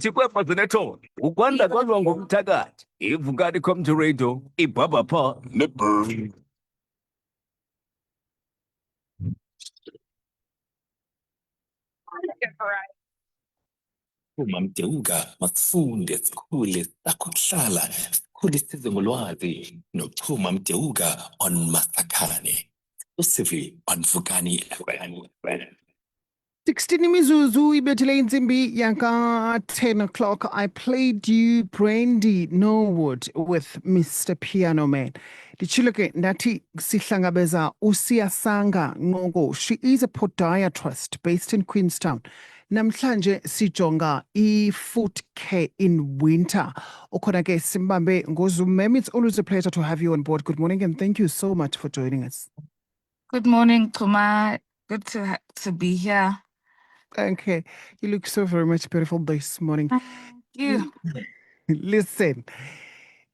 Chikwema zinetona ukwanda kwalwa ngomthakathi ivukani comtoradio ibhaba pha neburn. Uma Mdeuka masifunde sikhule sakho kuhlala sikhule size ngolwazi nokuchuma Mdeuka on Masakhane exclusively on Vukani FM. 16 imizuzu ibethele insimbi yanka 10 o'clock. I played you Brandy Norwood with Mr. Piano Man. Ditshilo ke ndathi sihlangabeza uSiyasanga Nqoko. She is a podiatrist based in Queenstown. Namhlanje sijonga foot care in winter. Ukhona ke simbambe ngoZoom. Ma'am, it's always a pleasure to have you on board. Good morning and thank you so much for joining us. Good morning, Tuma. Good to be here. Okay, you look so very much beautiful this morning. Thank you. Listen,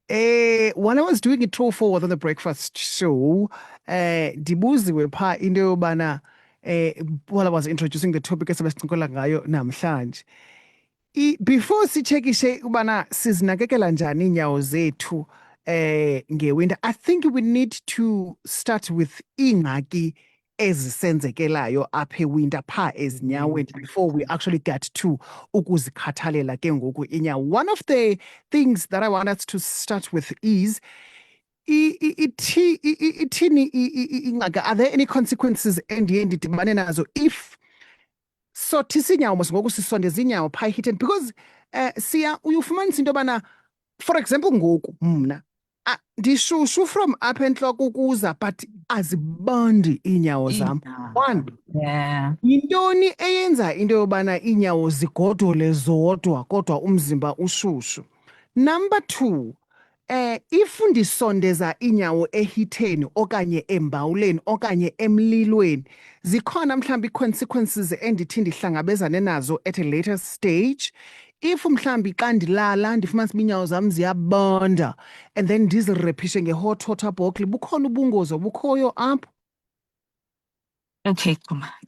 when I was doing a throw forward on the breakfast show, dibuziwe pha into yobana while I was introducing the topic esibesicinkola ngayo namhlanje. Before sichekishe ubana sizinakekela njani inyawo zethu ngewinter, I think we need to start with ingxaki ezisenzekelayo apha ewinter pha ezinyaweni before we actually get to ukuzikhathalela ke ngoku inyawo. One of the things that I want us to start with is ithini ingxaki. Are there any consequences endiye ndidibane nazo if sothisa inyawo mos ngoku sisondeza inyawo pha ehiteni? Because uyofumanisa into yobana, for example, ngoku mna ndishushu from up entloko ukuza but azibandi iinyawo zam. One, yintoni eyenza into yobana iinyawo zigodole zodwa kodwa umzimba ushushu? Number two, if ndisondeza inyawo ehitheni okanye embawuleni okanye emlilweni, zikhona mhlawumbi ii-consequences endithi ndihlangabezane nazo at a later stage. If mhlawumbi xa ndilala ndifumanisa uba iinyawo zam ziyabanda and then ndizirepishe nge-hot water bottle, bukhona ubungozi obukhoyo apho? Okay,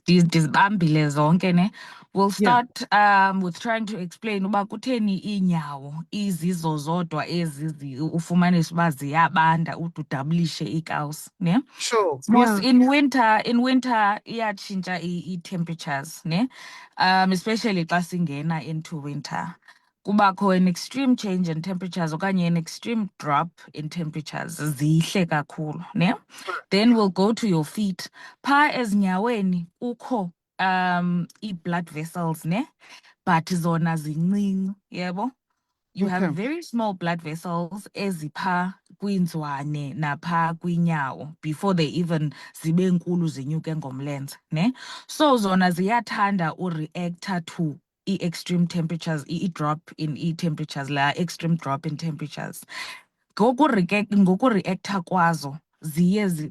ndizibambile zonke ne. We'll start with trying to explain uba kutheni iinyawo izizo zodwa ezi ufumanisa uba ziyabanda ude udabulishe iikawusi ne. Sure. Because in winter iyatshintsha i-temperatures ne. Especially xa singena into winter. Kubakho an extreme change in temperatures okanye an extreme drop in temperatures zihle kakhulu ne. Then we'll go to your feet. Pha ezinyaweni kukho i-blood vessels ne, but zona zincinci yebo. You have very small blood vessels ezipha kwinzwane napha kwinyawo before they even zibe nkulu zinyuke ngomlenze ne. So zona ziyathanda ureacta to extreme temperatures, drop in temperatures, la extreme drop in temperatures. Ngokureacta kwazo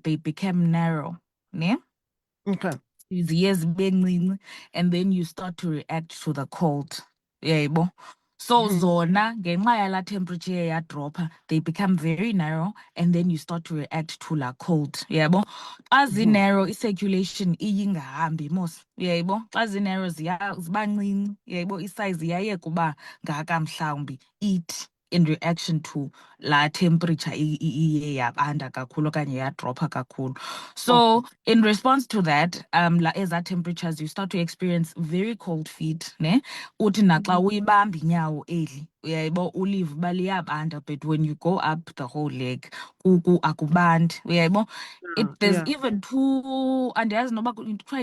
they become narrow ne. Okay. Ziye zibe ncinci and then you start to react to the cold yebo. So zona ngenxa yala temperature yadropha, they become very narrow and then you start to react to la cold yebo. Xa zi-narrow i-circulation ingahambi mos yebo. Xa zi-narrow ziba ncinci yebo, isize iyayeka uba ngaka mhlawumbi ithi in reaction to la temperature iye yabanda kakhulu okanye yadropha kakhulu. So in response to that, la eza temperatures, you start to experience very cold feet ne. Uthi naxa uyibamba inyawo eli uyayebo ulive uba liyabanda, but when you go up the whole leg akubandi uyayebo. There's even two, andiyazi noba kuthiwa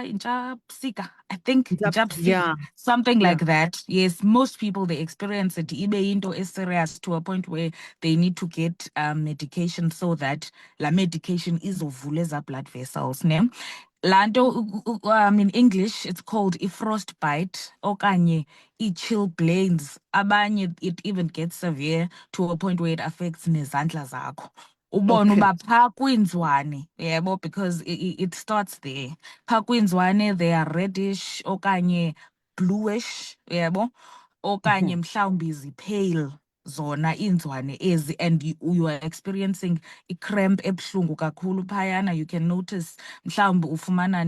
intshapsika, I think intshapsika, something like that. Yes, most people they experience it ibe into serious to a point where they need to get medication so that la medication izovula eza blood vessels ne. Lanto in English it's called frostbite okanye chilblains. Abanye it even gets severe to a point where it affects nezandla zakho. Ubona uba pha kwinzwane yebo, because it starts there. Pha kwinzwane they are reddish okanye bluish yebo, okanye mhlawumbi zipale zona inzwane ezi, and you are experiencing i-cramp ebuhlungu kakhulu phayana. You can notice mhlawumbi ufumana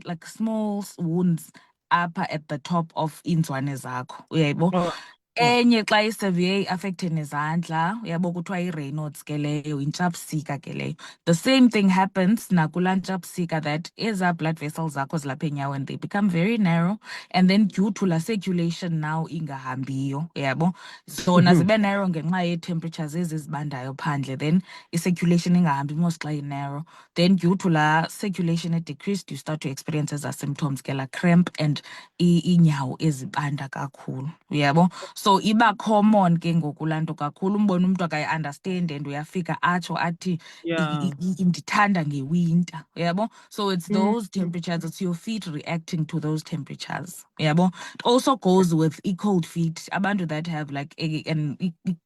like small wounds apha at the top of iinzwane zakho, uyayibona? Alright. Enye xa isevere affecte nezandla, uyabo kuthiwa i-Raynaud's ke leyo, intshapsika ke leyo. The same thing happens nakulaa ntshapsika, that ezaa blood vessels zakho zilapha enyaweni, they become very narrow, and then due to la circulation now ingahambiyo, uyabo, zona zibe narrow ngenxa yee-temperatures ezi zibandayo phandle, then i-circulation ingahambi mos xa i-narrow. Then due to la circulation decreased, you start to experience ezaa symptoms ke la cramp and iinyawo ezibanda kakhulu, uyabo. So iba common ke ngoku laa nto kakhulu, umbone umntu akayi-understand and uyafika atsho athi Yeah. ndithanda ngewinter, uyabo. So it's those temperatures, it's your feet reacting to those temperatures, uyabo. It also goes with cold feet, abantu that have like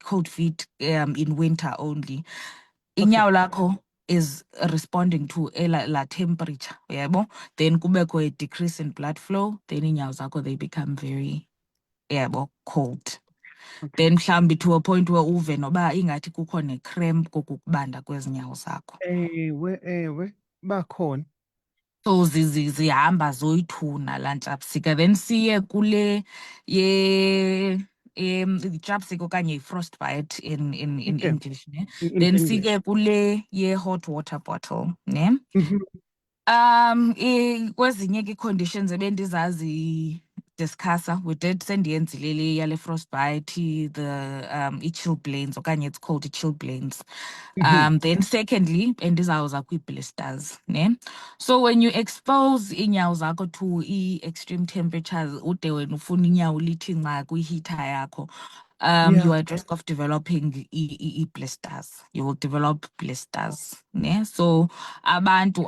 cold feet in winter only. Inyawo lakho is responding to la temperature, uyabo. Then kubekho a decrease in blood flow, then inyawo zakho, they become very cold. Then mhlawumbi to a point where uve noba ingathi kukho ne-cramp kokukubanda kwezi nyawo zakho. Ewe, bakhona. So zihamba zoyithuna laa ntshapsika. Then siye kule i-chapstick okanye i-frostbite in Okay. English, ne? In Then English. sike kule ye-hot water bottle, ne? Mhm. Kwezinye ke conditions ebendizazi discussa, we did sendiyenzile le yale frostbite, the i-chilblains okanye it's called i-chilblains. Then secondly, endizawuza kwi-blisters, ne? So when you expose iinyawo zakho to extreme temperatures, ude wena ufuna inyawo lithi nca kwi-heater yakho, you are at risk of developing blisters. You will develop blisters, ne? So abantu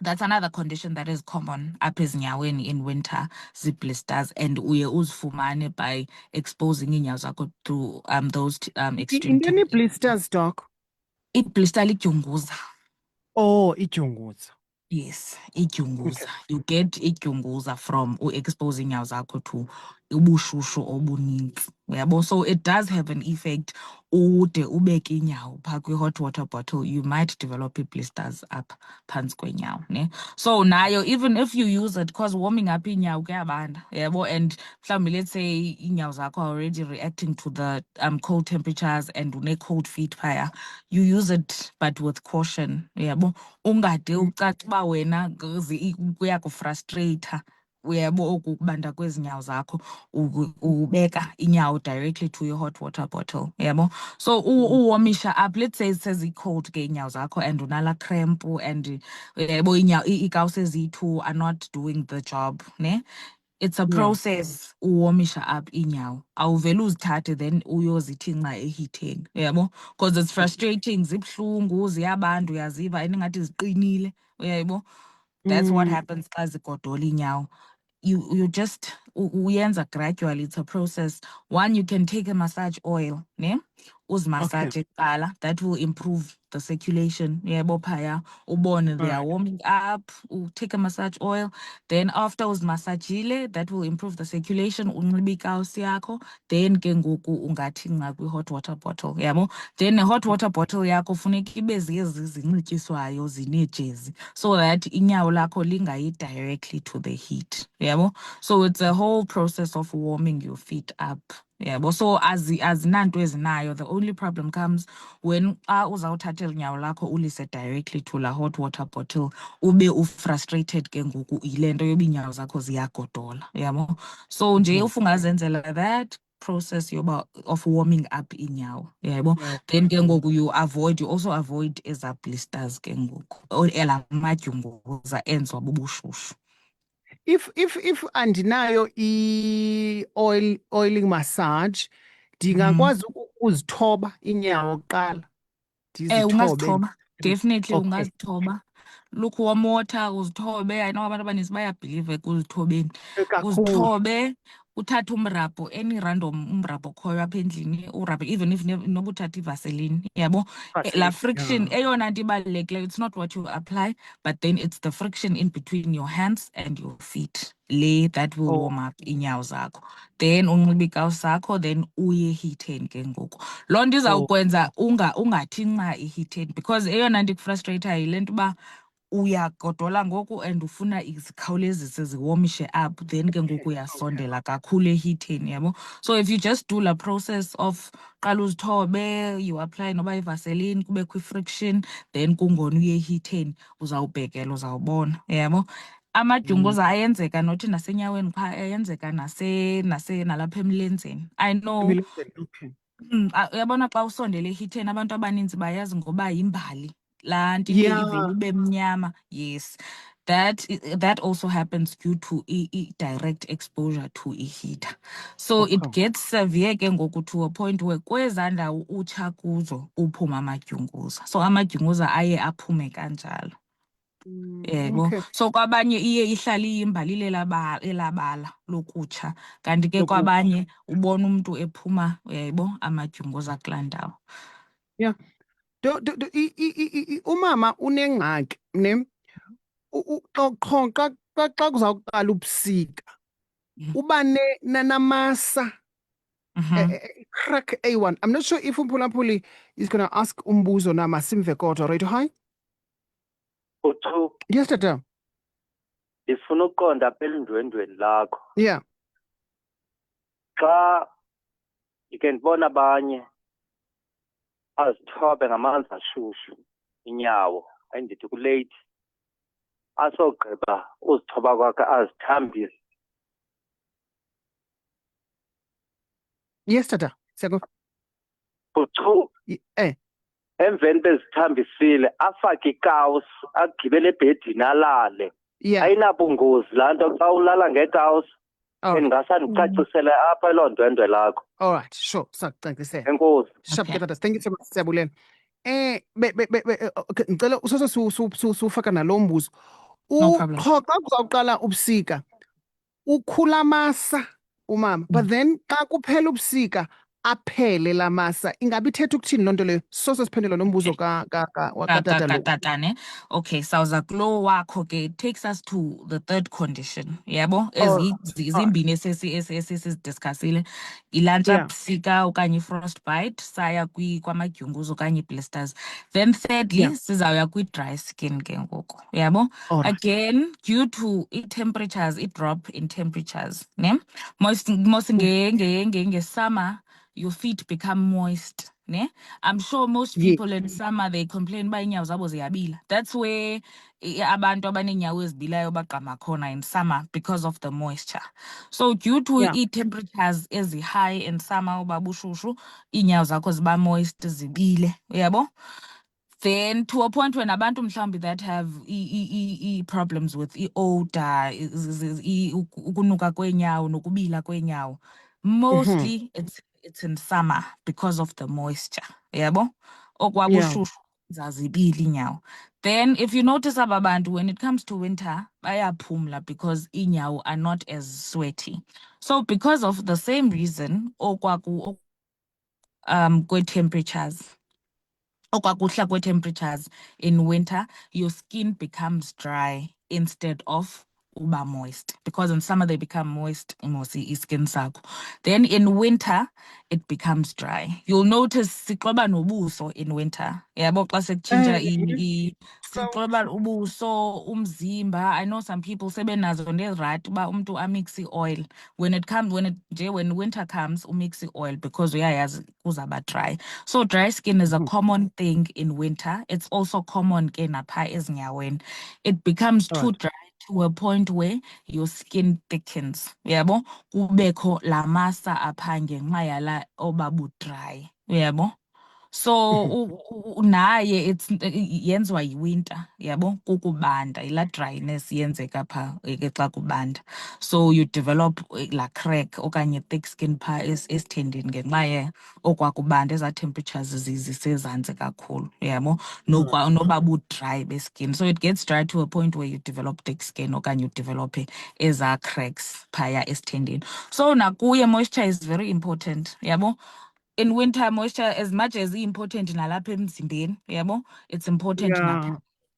that's another condition that is common apha ezinyaweni in winter, blisters, and uye uzifumane by exposing iinyawo zakho to those extreme Intoni temperatures. blisters, doc? Iblister lidyunguza. Oh, idyunguza. Yes, idyunguza. You get idyunguza from exposing iinyawo zakho to ubushushu obunintsi, uyabo. So it does have an effect. Ude ubeke inyawo phaa kwi-hot water bottle, you might develop blisters up phantsi kwenyawo, ne? So nayo, even if you use it, because warming up inyawo kuyabanda, uyabo, and mhlawumbi let's say iinyawo zakho are already reacting to the cold temperatures and une-cold feet phaya, you use it but with caution, uyabo. Ungade ucace uba wena kuyakufrustrata, uyabo, oku kubanda kwezi nyawo zakho, ubeka inyawo directly to your hot water bottle, uyabo. So uwomisha up, let's say sezi-cold ke inyawo zakho and unala cramp and uyabo iikawusi eziyi-2 are not doing the job, ne? It's a process uwomisha up inyawo. Awuvele uzithathe then uyozithi nca ehitheni, uyabo, because it's frustrating, zibuhlungu, ziyabanda, uyaziva and ingathi ziqinile, uyayibona. That's what happens xa zigodola inyawo. You just uyenza gradually, it's a process. One, you can take a massage oil, ne? Uzimasaje kuqala, that will improve the circulation, uyayabo phaya, ubone they are warming up, take a massage oil. Then after uzimasajile, that will improve the circulation, unxibe ikawusi yakho, then ke ngoku ungathi nca kwi-hot water bottle, uyabo. Then ne-hot water bottle yakho funeka ibe zezi zinxityiswayo zineejezi, so that inyawo lakho lingayi directly to the heat, uyabo. So it's a whole process of warming your feet up, yabo. So azinanto ezinayo. The only problem comes when uzawuthatha inyawo lakho ulise directly to la hot water bottle, ube ufrustrated ke ngoku yile nto yoba iinyawo zakho ziyagodola, yabo. So nje ufungazenzela that process of warming up inyawo, yabo. Then ke ngoku you also avoid eza blisters ke ngoku, ela madyunguza enziwa bubushushu. If andinayo oiling massage, ndingakwazi ukuzithoba inyawo kuqala. Ungazithoba, definitely Okay. ungazithoba. Lukewarm water, uzithobe. I know abantu abaninzi bayabhiliva ekuzithobeni. Kakhulu. Uzithobe, uthathe umrabho, any random umrabho okhoyo apha endlini, urabhe, even if noba uthathe ivaseline, yabo. La friction, eyona nto ibalulekileyo, it's not what you apply, but then it's the friction in between your hands and your feet. That will warm up iinyawo zakho. Then unxibe ikawusi zakho, then uye ehitheni ke ngoku. Loo nto izawukwenza ungathi nca ehitheni, because eyona nto ikufrustrateyo yile nto uba uyagodola ngoku and ufuna izikhawulezise ziwomishe up, then ke ngoku uyasondela kakhulu ehitheni, yabo. So if you just do la process of qala uzithobe, you apply noba ivaseline, kubekho i-friction, then kungona uye ehitheni, uzawubhekela, uzawubona, yabo. Amadyunguza ayenzeka nothi nasenyaweni qha, ayenzeka nalapha emlenzeni. I know Okay. uyabona xa usondele ehitheni abantu abaninzi bayazi ngoba yimbali laa nto Yeah. ivele ibe mnyama. Yes, that also happens due to direct exposure to heater. So it gets severe ke ngoku to a point where kwezaa ndawo utsha kuzo uphuma amadyunguza, so amadyunguza aye aphume kanjalo. Yebo. Okay. So kwabanye iye ihlale iyimbali elabala lokutsha, kanti ke kwabanye ubona umuntu ephuma, yebo, amadyunguza kulaa ndawo. Yeah. Umama unengxaki ne qho xa kuzawuqala ubusika uba namasa crack A1. I'm not sure if uMphulaphuli is going to ask umbuzo na masimve kodwa. Right? Hi. Uthu Yes, tata. ndifuna ukuqonda phela indwendweni lakho. Yeah. Xa ndike ndibona abanye azithobe ngamanzi ashushu inyawo, andithi kulate, asogqiba uzithoba kwakhe azithambile. Yes, tata. Siyako. Uthu emveni bezithambisile afake ikawusi, agibele ebhedini alale. Yeah. Ayinabungozi laa nto xa ulala ngekawusi. Endingasandicacisele apha loo ndwendwe lakho. All right, sure. Sakucacisela. Enkosi. Sharp ke tata. Thank you so much. Siyabulela. Okay, ngicela usose sufaka nalo mbuzo. No problem. Qho xa kuzawuqala ubusika ukhula masa umama, but then xa kuphela ubusika aphele la masa, ingabi ithetha ukuthini loo nto leyo? Sose siphendula nombuzo katata lo. Tatane. Okay, sawuza kulo wakho ke, it takes us to the third condition, yabo. Zimbini esizidiscussile, ilantsha Yeah. busika okanye frostbite, saya kwamadyunguzo okanye blisters. Then thirdly, Yeah. sizawuya kwi-dry skin ke ngoku, yabo. All right. Again, due to temperatures, drop in temperatures, ne? Most nge-summer, your feet become moist, ne? I'm sure most Yeah. people in summer they complain ba inyawo zabo ziyabila. That's where abantu abanenyawo ezibilayo bagqama khona in summer because of the moisture. So due to Yeah. temperatures high in summer uba bushushu, inyawo zakho ziba moist, zibile, uyabo? Then to a point when abantu mhlawumbi that have problems with odor, ukunuka kwenyawo nokubila kwenyawo, mostly it's in summer because of the moisture, yabo. Okwabushushu zazibila inyawo. Then if you notice ababantu, when it comes to winter, bayaphumla because inyawo are not as sweaty. So because of the same reason, temperatures in winter, your skin becomes dry instead of uba moist, because in summer they become moist, skin sakho. Then in winter it becomes dry. You'll notice sixoba nobuso in winter. Yabo xa sekutshintsha sixoba ubuso, umzimba. I know some people sebenazo nerat uba umntu amix oil. When winter comes, umix oil because uyayazi kuzaba dry. So dry skin is a common thing in winter. It's also common ke napha ezinyaweni. It becomes too dry to a point where your skin thickens. Yabo? Kubekho la masa apha ngenxa yala obabu dry. Yabo? So naye it's yenziwa yiwinter, yabo, kukubanda, ila dryness yenzeka pha xa kubanda. So you develop la crack okanye thick skin pha esithendeni ngenxa okwakubanda, eza temperatures zisezantsi kakhulu, yabo, noba bu-dry beskin. So it gets dry to a point where you develop thick skin okanye you develop eza cracks phaya esithendeni. So nakuye moisture is very important, yabo. In winter, moisture, as much as important nalapha emzimbeni, yabo, it's important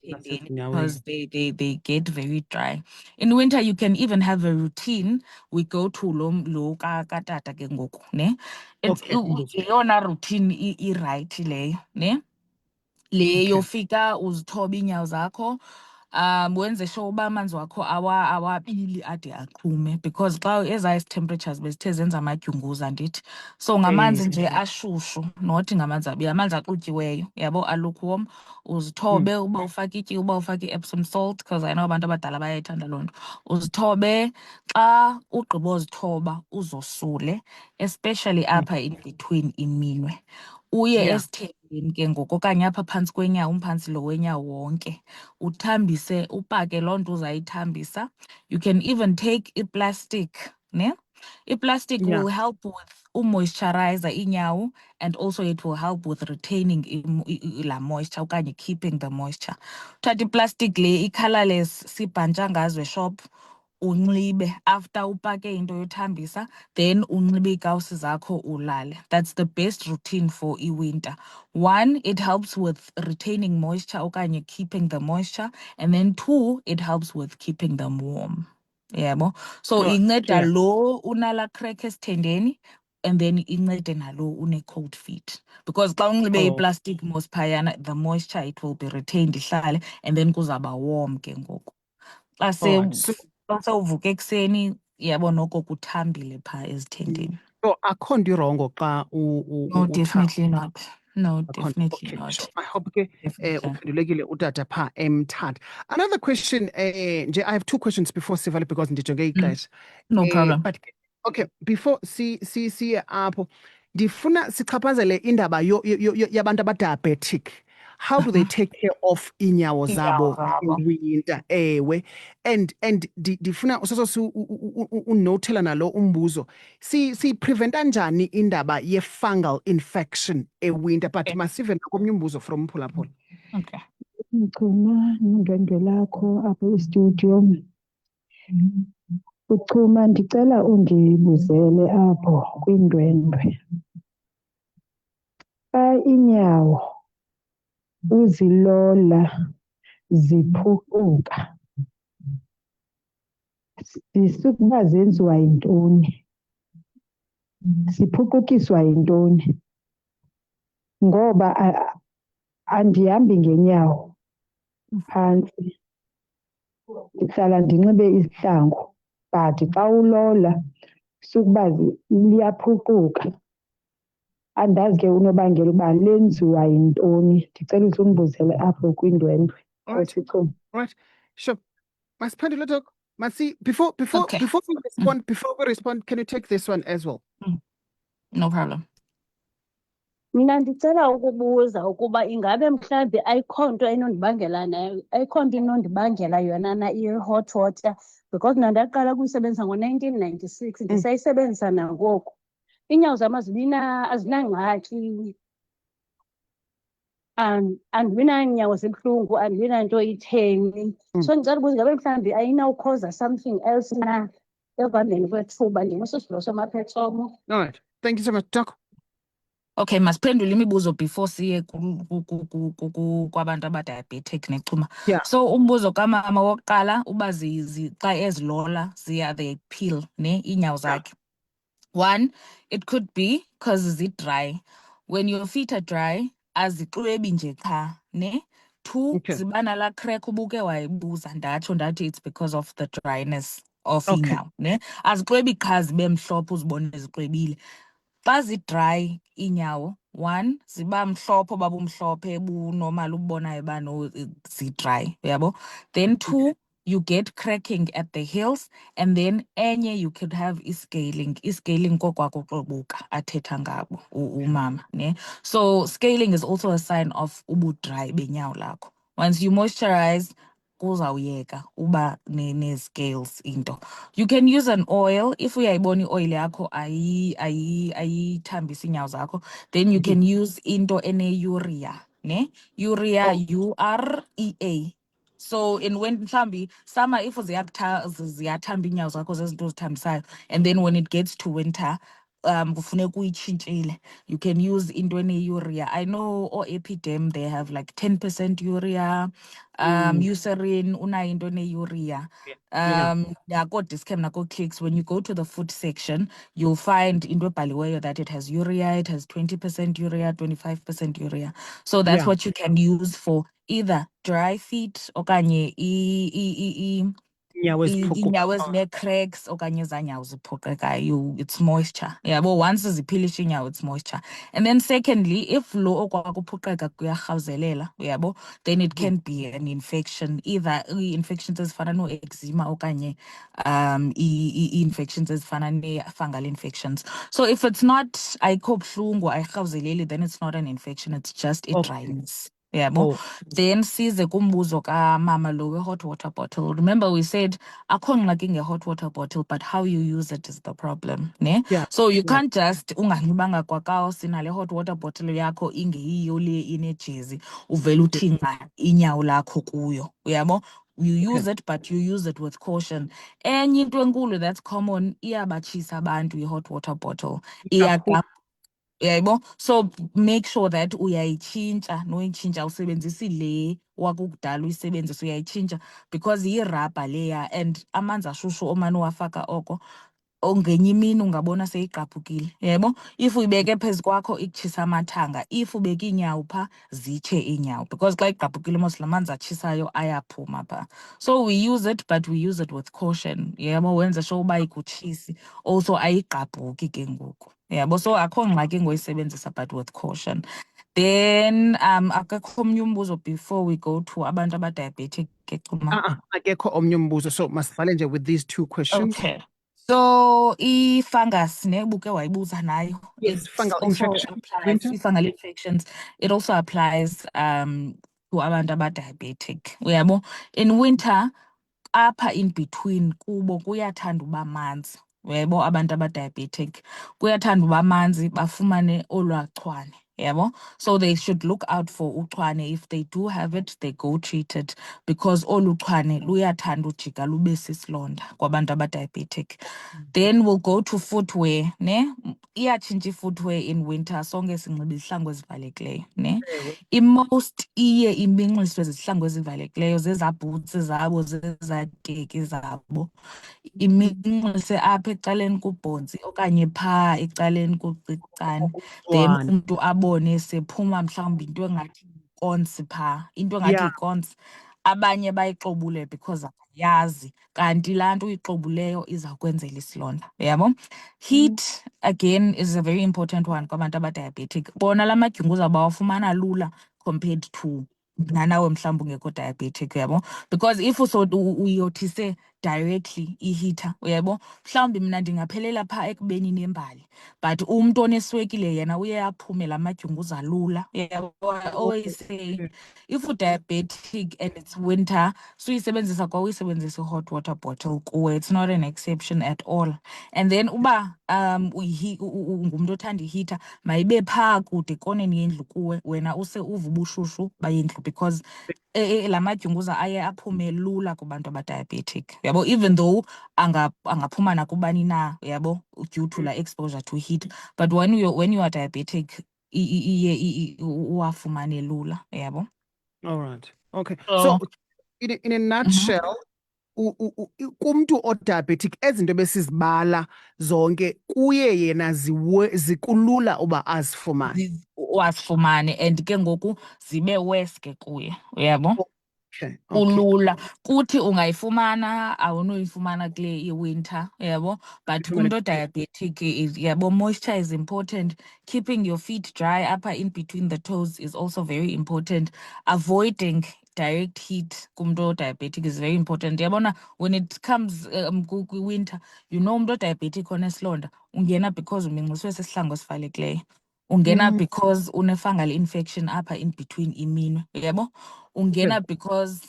because they get very dry. In winter, you can even have a routine. We go to lo katata ke ngoku, ne? It's yona routine right leyo, ne? Le yofika uzithoba inyawo zakho, wenze sure uba amanzi wakho awabili ade aqhume, because xa ezi temperatures bezithe zenza amadyunguza ndithi, so ngamanzi nje ashushu, not ngamanzi abiyi, amanzi axutyiweyo, yabo, alukewarm. Uzithobe uba ufake ityi, uba ufake i-Epsom salt, because I know abantu abadala bayayithanda loo nto. Uzithobe, xa ugqiba uzithoba uzosule, especially apha in between iminwe. Uye esithembeni ke ngoku okanye apha phantsi kwenyawo, umphantsi lo wenyawo wonke, uthambise, upake loo nto uzayithambisa. You can even take i-plastic, ne? I-plastic will help with moisturizer inyawo, and also it will help with retaining la moisture okanye keeping the moisture. Uthatha i-plastic le i-colourless sibhantsha ngazo eshop, unxibe after upake into yothambisa, then unxibe iikawusi zakho ulale. That's the best routine for i-winter. One, it helps with retaining moisture okanye keeping the moisture, and then two, it helps with keeping them warm. Yebo. So inceda lo unala crack esithendeni, and then incede nalo une-cold feet, because xa unxibe i-plastic mos phayana, the moisture it will be retained ihlale, and then kuzaba warm ke ngoku. Xa sewuvuka ekuseni, yabo noko kuthambile phaa ezithendeni. So akho nto irongo xa No, definitely not. No, definitely okay, not. sure. I hope ke uphendulekile utata phaa eMthatha. Another question, nje I have two questions before sivale because ndijonge ixesha. No problem. But okay, before siye apho, ndifuna sichaphazele indaba yabantu abadiabetic. How do they take care of iinyawo zabo in winter? Ewe. And ndifuna usoso unothela nalo umbuzo. Preventa njani indaba ye-fungal infection winter? But masive nakomnye umbuzo from Mphulaphula. Okay. Uchuma nondwendwe lakho apho e-studio. Uchuma, ndicela undibuzele apho kwindwendwe. Xa iinyawo uzilola ziphucuka, zisukuba zenziwa yintoni? Ziphucukiswa yintoni? Ngoba andihambi ngenyawo phantsi, ndihlala ndinxibe izihlangu, but xa ulola sukuba liyaphucuka. Andazi ke unobangela uba lenziwa yintoni. Ndicela uzundibuzele apho kwindwendwe. Right. Sure. Masiphendule Doc. Masi, before we respond, can you take this one as well? No problem. Mina ndicela ukubuza ukuba ingabe mhlawumbi ayikho nto enondibangela nayo, ayikho nto inondibangela yona na i-hot water, because mna ndaqala kuyisebenzisa ngo-1996, ndisayisebenzisa nangoku. Iinyawo zam azinangxaki, andibi nanyawo zibuhlungu, andibi nanto itheni. So ndicela ukubuza ingabe mhlawumbi ayinawukhoza something else na ekuhambeni kwethuba, ndinguSisilo Somaphetsomo. All right. Thank you so much, Doc. Okay, masiphendule imibuzo before siye kwabantu abadiabetic nechuma. So umbuzo kamama wokuqala uba xa ezilola they peel ne iinyawo zakhe. One, it could be because dry. When your feet are dry, azixwebi nje qha ne. Two, ziba nala crack ubuke wayibuza ndathi it's because of the dryness of iinyawo ne. Azixwebi qha zibe mhlophe uzibone ziqwebile. Xa zi-dry iinyawo, one, ziba mhlophe babumhlophe normal ubonayo uba no zi-dry, uyabo? Then two, you get cracking at the heels, and then enye you could have scaling. Scaling kokwakuqobuka athetha ngabo umama, ne? So scaling is also a sign of ubu-dry benyawo lakho. Once you moisturize, kuzawuyeka uba ne-scales into. You can use an oil. If uyayibona i-oil yakho ayithambisa iinyawo zakho, then you can use into ene-urea, ne? Urea, urea. So in when mhlambi summer, if ziyathamba iinyawo zakho zezinto ozithambisayo, and then when it gets to winter, kufuneka uyitshintshile, you can use into ene-urea. I know Epidem, they have like 10% urea. Eucerin unayo into ene-urea. Discam nako-Clicks, when you go to the food section, you'll find into ebhaliweyo that it has urea, it has 20% urea, 25% urea. So that's what you can use for either dry feet okanye Iinyawo eziphucuka. iinyawo ezine-cracks okanye ezaa nyawo ziphoxekayo, it's moisture. Yabo, once ziphilisha iinyawo, it's moisture. And then secondly, if lo okwakuphuqeka kuyarhawuzelela, uyabo, then it can be an infection, either ii-infections ezifana no-eczema okanye ii-infections ezifana nee-fungal infections. So if it's not ayikho buhlungu ayirhawuzeleli, then it's not an infection, it's just a Okay. dryness. Yabo. Oh, Then size kumbuzo kamama lo we-hot water bottle. Remember we said akho ngxaki nge-hot water bottle, but how you use it is the problem, ne? yeah. So you Yeah. can't just unganxibanga kwakaosi nale hot water bottle yakho ingeyiyo le inejezi uvele uthi nca inyawo lakho kuyo, uyabo? You use it, but you use it with caution. Enye into enkulu that's common, iyabatshisa abantu i-hot water bottle. Kakhulu. Yabo, so make sure that uyayitshintsha, noyitshintsha usebenzisi le wakukudala uyisebenzisa, uyayitshintsha because yirabha leya and amanzi ashushu omane uwafaka oko ngenye imini ungabona seyigqabhukile, yebo. If uyibeke phezu kwakho ikutshisa amathanga, if ubeke iinyawo phaa zitshe iinyawo because xa igqabhukile mos la manzi atshisayo ayaphuma phaa. So we use it, but we use it with caution, yebo, wenze sure uba ikutshisi, also ayigqabhuki ke ngoku, yabo. So akho ngxaki ngoyisebenzisa, but with caution. Then akekho omnye umbuzo before we go to abantu abadiabetic ke Chuma? Akekho omnye umbuzo, so masivale nje with these two questions. Okay. So fungus ne buke wayibuza nayo. Yes, It fungal also infection, applies winter. fungal infections. It also applies to abantu abadiabetic. Uyabo, in winter apha in between kubo kuyathanda uba manzi. Uyabo, abantu abadiabetic kuyathanda uba manzi bafumane olwachwane. Yabo, so they should look out for uchwane. If they do have it, they go treat it because olu chwane luyathanda ujika lube sisilonda kwabantu abadiabetic. Then we'll go to footwear, ne? Iyatshintsha footwear in winter, sonke sinxiba izihlangu ezivalekileyo, ne? I-most iye iminxiswe zizihlangu ezivalekileyo zezaa boots zabo, zezaa teki zabo. Iminxise apha ecaleni kubhontsi okanye phaa ecaleni kucicane. Then Uchwane. umntu abone sephuma mhlawumbi into engathi yinkontsi phaa, into engathi Yeah. yinkontsi. Abanye bayixobule because abayazi, kanti laa nto uyixobuleyo izawukwenzela isilonda, uyabo? Heat, again, is a very important one kwabantu abadiabetic. Bona la madyunguza bawafumana lula compared to nanawe mhlawumbi ungekho diabetic, uyabo? Because if uyothise directly i-heater, uyabo, mhlawumbi mna ndingaphelela phaa ekubeni nembali, but umntu oneswekile yena uye aphume la madyunguza lula, uyabo? I always say if diabetic and it's winter, suyisebenzisa kwa uyisebenzisa i-hot water bottle kuwe, it's not an exception at all. And then uba ngumntu othanda i-heater, mayibe phaa kude koneni yendlu kuwe, wena use uva ubushushu bayendlu because la madyunguza aye aphume lula kubantu abadiabetic, yabo, even though angaphuma nakubani na, yabo, due to la exposure to heat, but when you are diabetic iye uwafumane lula, yabo. All right. Okay. So- So in a nutshell, kumntu o-diabetic ezinto besizibala zonke kuye yena zikulula uba azifumane. Wasifumane and ke ngoku zibe worse ke kuye, uyabo? Okay. Kulula kuthi ungayifumana awunoyifumana kule i-winter, yabo, but Uyifumane kumntu diabetic yabo, moisture is important. Keeping your feet dry upper in between the toes is also very important. Avoiding direct heat kumntu diabetic is very important. Yabona, when it comes winter, you know umntu diabetic onesilonda ungena because uminxiswe sisihlangu esivalekileyo. Ungena because une-fungal infection apha in between iminwe, uyabo? Ungena because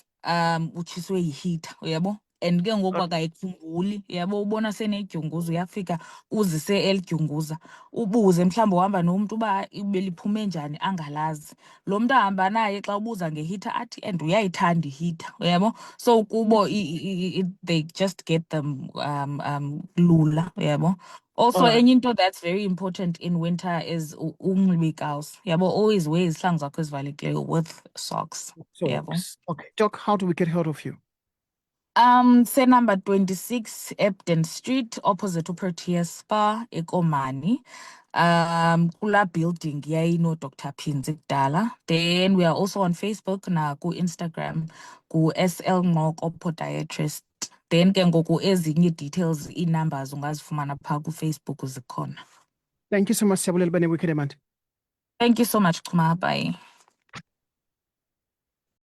utshiswe yi-heater, uyabo? And ke ngoku akayikhumbuli, uyabo, ubona senedyunguza, uyafika uzise elidyunguza ubuze mhlawumbi uhamba nomntu uba beliphume njani angalazi. Lo mntu ahamba naye xa ubuza nge-heater athi and uyayithanda i-heater, uyabo? So kubo they just get them lula, uyabo? Also, Alright. enye into that's very important in winter is unxiba iikawusi, yabo, always wear izihlangu zakho ezivalekileyo with socks, yabo. Okay. Doc, how do we get hold of you? Se number 26 Ebden Street, opposite Proteas Spa, Ekomani. Kula building no Dr. Phinzi kudala. Then we are also on Facebook na ku Instagram ku SL Ngqoko Podiatrist. Then ke ngoku ezinye details i-numbers ungazifumana pha ku Facebook zikhona. Thank you so much, Siyabulela Bane Wicked Amanda. Thank you so much, Chuma. Bye.